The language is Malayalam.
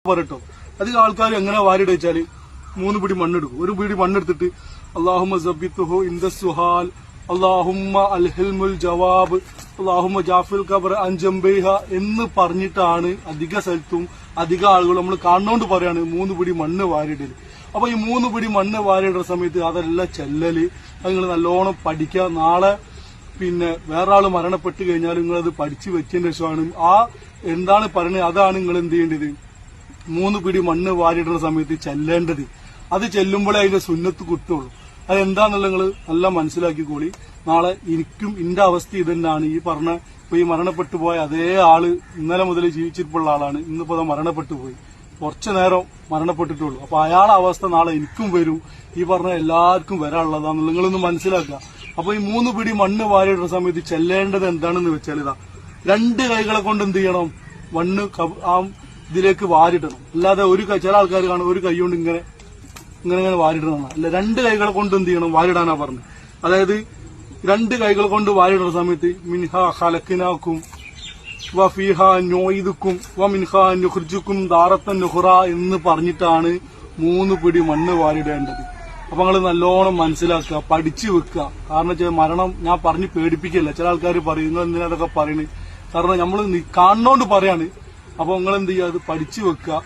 പറട്ടോ. അധികം ആൾക്കാർ എങ്ങനെ വാരിട വെച്ചാല് 3 പിടി മണ്ണെടുക്കും. ഒരു പിടി മണ്ണെടുത്തിട്ട് അല്ലാഹുമ്മ സബ്ബിത്തുഹു ഇൻദ സുഹാൽ, അല്ലാഹുമ്മ അൽഹിൽമുൽ ജവാബ്, അല്ലാഹുമ്മ ജാഫിൽ ഖബർ അൻജംബൈഹ എന്ന് പറഞ്ഞിട്ടാണ് അധിക സ്ഥലത്തും അധിക ആളുകൾ നമ്മൾ കാണുന്നോണ്ട് പറയാണ് 3 പിടി മണ്ണ് വാരിടല്. അപ്പൊ ഈ 3 പിടി മണ്ണ് വാരിടുന്ന സമയത്ത് അതെല്ലാം ചെല്ലല്. അത് നിങ്ങൾ നല്ലോണം പഠിക്കുക. നാളെ വേറെ ആള് മരണപ്പെട്ട് കഴിഞ്ഞാൽ നിങ്ങളത് പഠിച്ചു വെച്ചതിന് ശേഷമാണ് എന്താണ് പറയുന്നത് അതാണ് നിങ്ങൾ എന്ത് ചെയ്യേണ്ടത്. 3 പിടി മണ്ണ് വാരിടുന്ന സമയത്ത് ചെല്ലേണ്ടത്. അത് ചെല്ലുമ്പോഴേ അതിന്റെ സുന്നത്ത് കിട്ടുള്ളൂ. അതെന്താന്നുള്ള നിങ്ങൾ നല്ല മനസ്സിലാക്കിക്കോളി. നാളെ എനിക്കും എന്റെ അവസ്ഥ ഇതന്നെയാണ്. ഈ മരണപ്പെട്ടു പോയ അതേ ആള് ഇന്നലെ മുതൽ ജീവിച്ചിട്ടുള്ള ആളാണ്. ഇന്നിപ്പോ മരണപ്പെട്ടു പോയി, കുറച്ചു നേരം മരണപ്പെട്ടിട്ടുള്ളൂ. അപ്പൊ അയാളെ അവസ്ഥ നാളെ എനിക്കും വരും, എല്ലാവർക്കും വരാനുള്ളതാണെന്ന് നിങ്ങളൊന്ന് മനസ്സിലാക്കുക. അപ്പൊ ഈ 3 പിടി മണ്ണ് വാരിടുന്ന സമയത്ത് ചെല്ലേണ്ടത് എന്താണെന്ന് വെച്ചാൽ 2 കൈകളെ കൊണ്ട് എന്ത് ചെയ്യണം, മണ്ണ് ഇതിലേക്ക് വാരിടണം. അല്ലാതെ ചില ആൾക്കാർ കാണും ഒരു കൈ കൊണ്ട് ഇങ്ങനെ വാരിടണം. അല്ല, 2 കൈകളെ കൊണ്ട് എന്ത് ചെയ്യണം, വാരിടാനാ പറഞ്ഞത്. അതായത് 2 കൈകൾ കൊണ്ട് വാരിടുന്ന സമയത്ത് മിൻഹ ഖലഖനാകും വഫീഹ നുഈദുക്കും വമിൻഹ നുഖ്രിജുക്കും ദാറത്തൻ നുഖ്റ എന്ന് പറഞ്ഞിട്ടാണ് 3 പിടി മണ്ണ് വാരിടേണ്ടത്. അപ്പൊ നിങ്ങൾ നല്ലോണം മനസ്സിലാക്കുക, പഠിച്ചു വെക്കുക. കാരണം മരണം ഞാൻ പറഞ്ഞ് പേടിപ്പിക്കില്ല. ചില ആൾക്കാർ പറയും നിങ്ങൾ എന്തിനാ അതൊക്കെ പറയുന്നത്, കാരണം നമ്മൾ കാണുന്നോണ്ട് പറയാണ്. അപ്പൊ നിങ്ങൾ എന്ത് ചെയ്യുക, അത് പഠിച്ചു വെക്കുക.